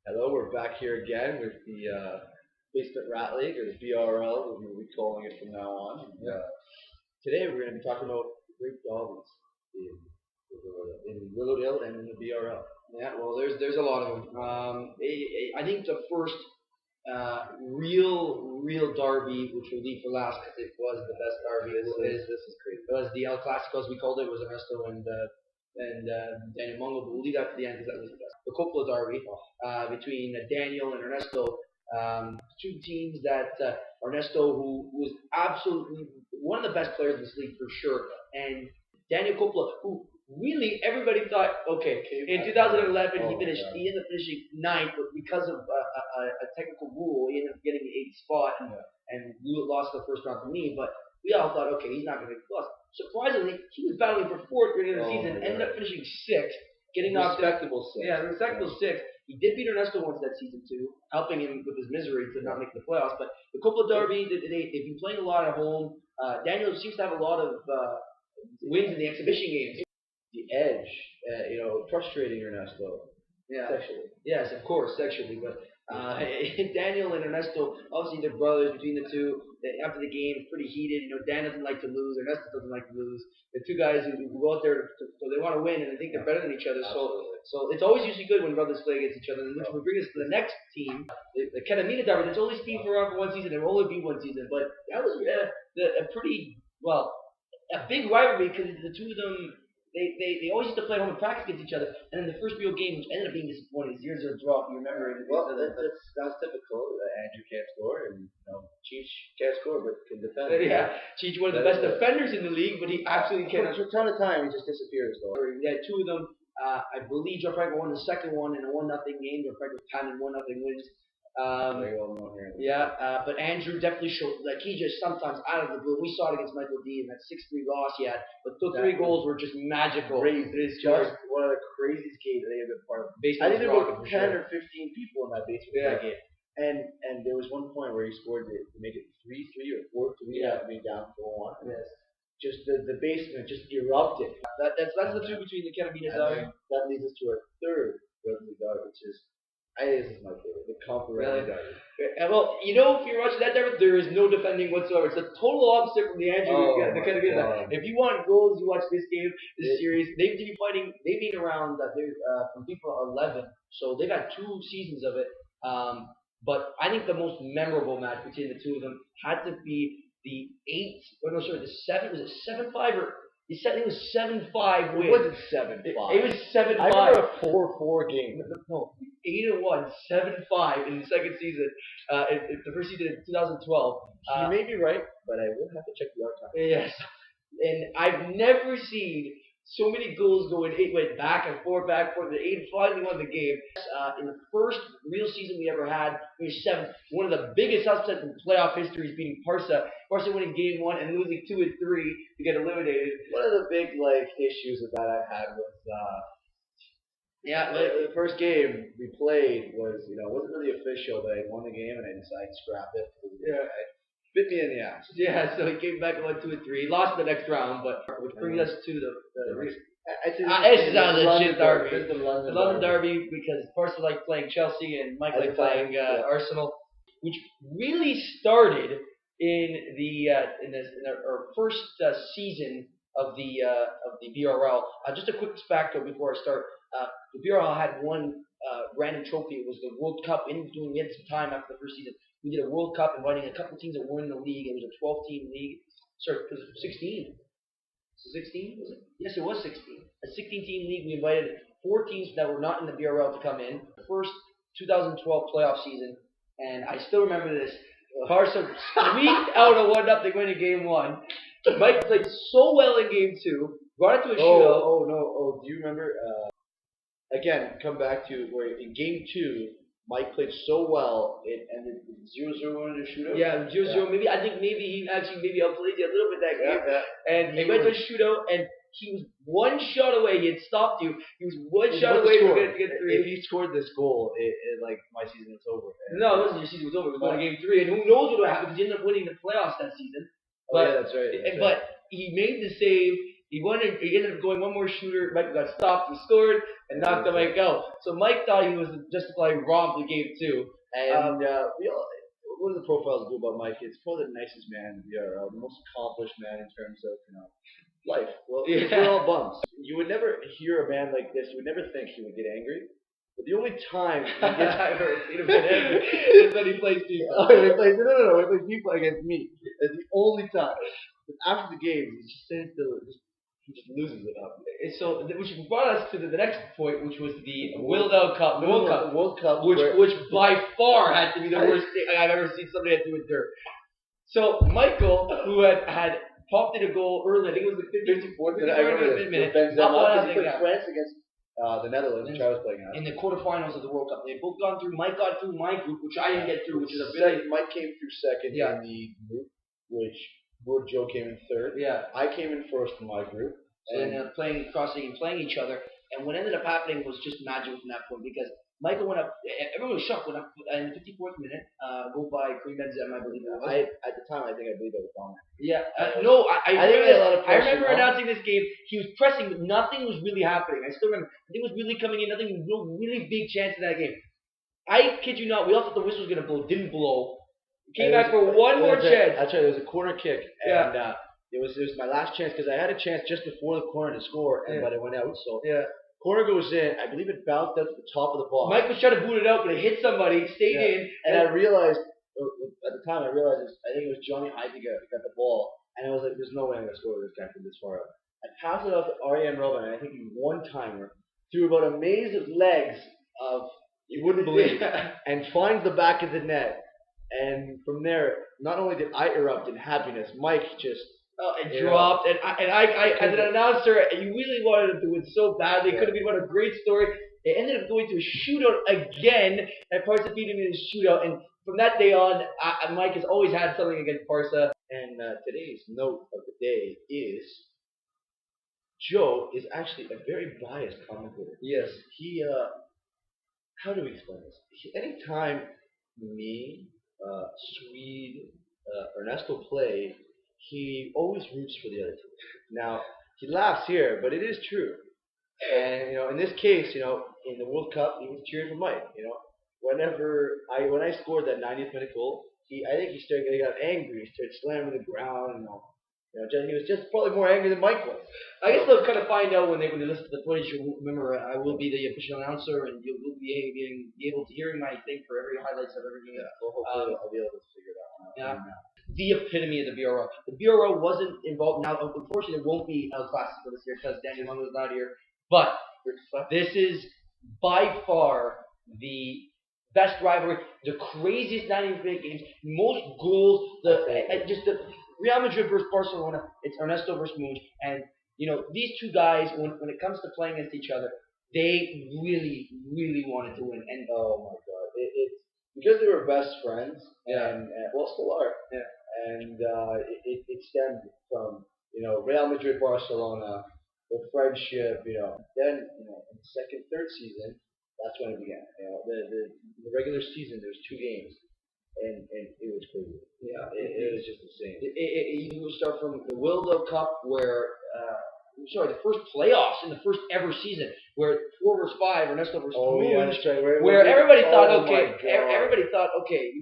Hello, we're back here again with the Basement Rat League, or the BRL, we will be calling it from now on. Today we're going to be talking about the great derbies in Willowdale and in the BRL. Yeah, well, there's a lot of them. I think the first real derby, which we'll leave for last because it was the best derby. This is crazy. It was the El Clasico, as we called it. It was Ernesto and Daniel Mungo, but we'll leave that for the end because that was the best. The Coppola derby between Daniel and Ernesto. Two teams that Ernesto, who was absolutely one of the best players in this league for sure, and Daniel Coppola, who really everybody thought, okay, in 2011 he ended up finishing ninth, but because of a technical rule, he ended up getting the eighth spot and lost the first round to me. But we all thought, okay, he's not going to get lost. Surprisingly, he was battling for fourth during the season, ended up finishing sixth, getting knocked out. Respectable sixth. Yeah, respectable sixth. He did beat Ernesto once that season too, helping him with his misery to not make the playoffs. But the Coppola Derby, they've been playing a lot at home. Daniel seems to have a lot of wins in the exhibition games. The edge, frustrating Ernesto. Yeah. Sexually. Yes, of course, sexually. But Daniel and Ernesto, obviously they're brothers between the two. After the game, it's pretty heated. Daniel doesn't like to lose. Ernesto doesn't like to lose. They're two guys who go out there, so they want to win, and they think they're better than each other. So it's always usually good when brothers play against each other. And which will bring us to the next team, the Ketamina Derby. That's only been for one season. There will only be one season, but that was a pretty a big rivalry because the two of them. They always used to play at home and practice against each other, and then the first real game, which ended up being disappointing, 0-0 draw. If you remember, That's typical. Andrew can't score, and Cheech can't score, but can defend. Yeah, Cheech, one of the best defenders in the league, but he absolutely cannot. For a ton of time, he just disappears, though. Yeah, two of them. I believe Joe Franco won the second one in a 1-0 game. Joe Franco tied in 1-0 wins. Very well known here. But Andrew definitely showed, like, he just sometimes out of the blue. We saw it against Michael D in that 6-3 loss he had, but the three goals were just magical. Crazy. It is just one of the craziest games they have been part of. I think there were about 10 or 15 people in that basement that game. And there was one point where he scored to make it 3-3 or 4-3 after being down 4-1. Yes. Just the basement just erupted. That's the two between the Ketamina Derby. That leads us to our third Rugby Derby, which is, this is my favorite, the Comparelli Derby. Well, if you're watching that derby, there is no defending whatsoever. It's a total opposite from the Andrew. The Ketamina Derby. If you want goals, you watch this game, this series. They've been fighting. They've been around. From people 11, so they've had 2 seasons of it. But I think the most memorable match between the two of them had to be the 7. Was it 7-5 or? He said it was 7-5 win. It wasn't 7-5. It was 7-5. I remember a 4-4 game. No, 8-1, 7-5 in the second season. The first season in 2012. You may be right, but I will have to check the archive. Yes, and I've never seen so many goals go in. It went back and forth, The 8 finally won the game. In the first real season we ever had, we were 7. One of the biggest upsets in playoff history is beating Parsa. Parsa winning game 1 and losing 2 and 3 to get eliminated. One of the big issues with that I had was the first game we played was wasn't really official, but I won the game and I decided to scrap it. Bit me in the ass. Yeah, so he came back and won 2 and 3. He lost the next round, but which brings us to the This is a legit derby. The London Derby, because Parsa liked playing Chelsea and Mike liked playing Arsenal, which really started in our first season of the BRL. Just a quick fact though before I start. The BRL had one random trophy. It was the World Cup. We had some time after the first season. We did a World Cup inviting a couple teams that were in the league. It was a 12-team league. Sorry, it was 16. 16 was it? Yes, it was 16. A 16-team league. We invited 4 teams that were not in the BRL to come in. The first 2012 playoff season, and I still remember this. Parsa squeaked out a 1-0 win in game 1. Mike played so well in game 2. Brought it to a shootout. Do you remember? Again, come back to where in game 2. Mike played so well, it ended 0-0 in a shootout. Yeah, 0-0. Maybe I think he outplayed you a little bit that game. And he went to a shootout, and he was 1 shot away. He had stopped you. He was 1 shot away from getting to get 3. If he scored this goal, my season was over. No, it wasn't your season was over. It was going to game 3, and who knows what would happen because he ended up winning the playoffs that season. That's right. But he made the save. He ended up going one more shooter. Mike got stopped. He scored and knocked the Mike out. So Mike thought he was justified robbed the game too. And we all, what do the profiles do about Mike? It's probably the nicest man in the BRL, the most accomplished man in terms of life. Well, we're all bums. You would never hear a man like this. You would never think he would get angry. But the only time he gets I've heard seen him get angry is when he plays FIFA. no, when he plays FIFA against me. It's the only time. But after the game, he just stands still. He just loses it up. So, which brought us to the next point, which was the World Cup, which by far had to be the worst thing I've ever seen somebody had to endure. So Michael, who had popped in a goal early, I think it was the 54th minute. I remember this. He played France against the Netherlands, which I was playing in the quarterfinals of the World Cup. They both gone through. Mike got through my group, which I didn't get through, which is a bit. Mike came through second in the group, which Joe came in third. Yeah. I came in first in my group. So they ended up playing each other. And what ended up happening was just magic from that point because Michael went up. Everyone was shocked. Went up in the 54th minute. Goal by Karim Benzema, I believe. At the time, I believe I was on it. Yeah. I remember announcing this game. He was pressing, but nothing was really happening. I still remember. Nothing was really coming in. Nothing really big chance in that game. I kid you not. We all thought the whistle was gonna blow. Didn't blow. Came back for one more chance. That's right. There was a corner kick. And, it was my last chance because I had a chance just before the corner to score, but it went out. So corner goes in. I believe it bounced out to the top of the box. Mike was trying to boot it out, but it hit somebody, stayed in. And I realized at the time I think it was Johnny Heidegger who got the ball, and I was like, "There's no way I'm gonna score with this guy from this far out." I passed it off to Ariane Robin, and I think he one timer threw about a maze of legs of you wouldn't believe, and finds the back of the net. And from there, not only did I erupt in happiness, Mike just. It dropped, and I as an announcer, you really wanted him to win so badly. It could have been a great story. It ended up going to a shootout again, and Parsa beat him in a shootout. And from that day on, Mike has always had something against Parsa. And today's note of the day is Joe is actually a very biased commentator. Yes. He, how do we explain this? Anytime me, Swede, Ernesto play, he always roots for the other team. Now, he laughs here, but it is true. And, in this case, in the World Cup, he was cheering for Mike, when I scored that 90th minute goal, he got angry, he started slamming the ground, he was just probably more angry than Mike was. I guess they'll kind of find out when they listen to the footage. Remember, I will be the official announcer, and you will be able to hearing my thing for every highlights of every game. Yeah, hopefully I'll be able to figure it out. Yeah. The epitome of the BRO. The BRO wasn't involved. Now, unfortunately, there won't be El Clasico this year because Daniel Lungo's not here. But this is by far the best rivalry, the craziest 90-minute games, most goals, just the Real Madrid versus Barcelona. It's Ernesto versus Moon, and these two guys, when it comes to playing against each other, they really, really wanted to win. And oh my God, it's because they were best friends, and still are. Yeah. And it stemmed from Real Madrid, Barcelona, the friendship. Then in the second, third season, that's when it began. The regular season, there's 2 games, and it was crazy. Yeah, it was just insane. You would start from the World Cup where. The first playoffs in the first ever season, where 4 versus 5, Ernesto versus Moon, where everybody thought, everybody thought, 3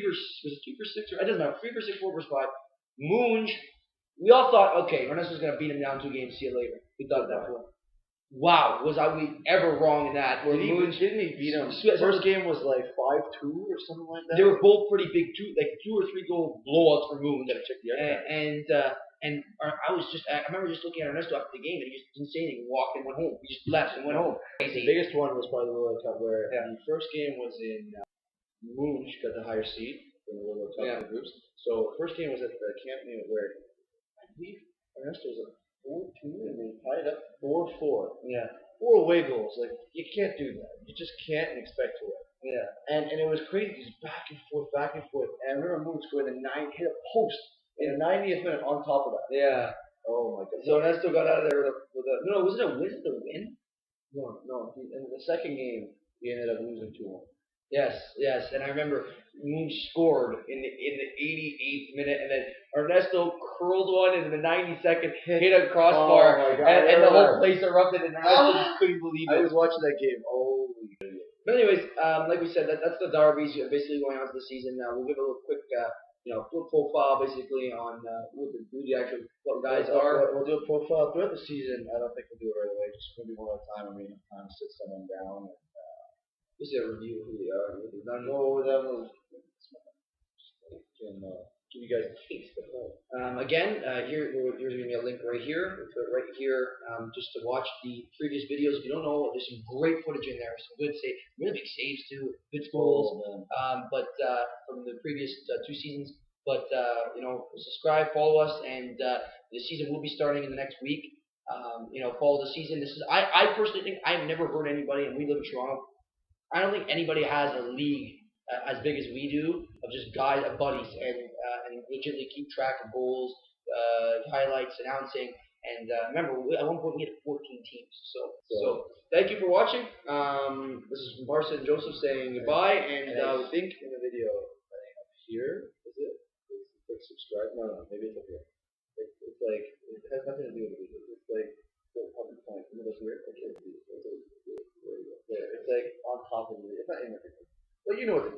versus 6, or it doesn't matter, 3 versus 6, 4 versus 5. Moon, we all thought, Ernesto's gonna beat him down 2 games, see you later. We thought that point. Wow, was we ever wrong in that? Didn't he beat him? First game was like 5-2 or something like that. They were both pretty big, 2 or 3 goal blowouts for Moon. Gotta check the And I remember just looking at Ernesto after the game, and he just didn't say anything. He walked and went home. He just left and went home. The biggest one was probably the World Cup, where the first game was in Moon got the higher seed in the World Cup in the groups. So the first game was at the Camp Nou, where I believe Ernesto was up 4-2, and they tied up 4-4. Yeah. 4 away goals. Like, you can't do that. You just can't expect to win. Yeah. And it was crazy. Just back and forth, back and forth. And I remember Moon scored hit a post in the 90th minute on top of that. Yeah. Oh my God. So Ernesto got out of there with a was it the win? No. In the second game, he ended up losing 2-1. Yes, yes, and I remember Moon scored in the 88th minute, and then Ernesto curled one in the 92nd, hit a crossbar, Oh my God, and the whole place erupted, and Ernesto just couldn't believe I it. was watching that game. Holy. But anyways, like we said, that's the Derbies basically going on to the season. We'll give a little quick, full profile basically on who the actual what guys are. We'll do a profile throughout the season. I don't think we'll do it right away. Just maybe one at a time. I mean, time to sit someone down. And, Just a review of who they are and what they've done. go over them. Give you guys a taste of it. Here's going to be a link right here. We'll put it right here just to watch the previous videos. If you don't know, there's some great footage in there. Some good saves, really big saves too, good goals. From the previous 2 seasons. But subscribe, follow us, and the season will be starting in the next week. Follow the season. I personally think I've never heard anybody, and we live in Toronto. I don't think anybody has a league as big as we do of just guys, buddies, and legitimately keep track of goals, highlights, announcing. And remember, at one point we had 14 teams. So thank you for watching. This is Parsa and Joseph saying goodbye, and I think in the video up here, is it? It's like subscribe. No, maybe it's up here. It's like it has nothing to do with it. It's like the public point. You know, here. Okay, it's like on top of it. It's not in the. Well, you know what.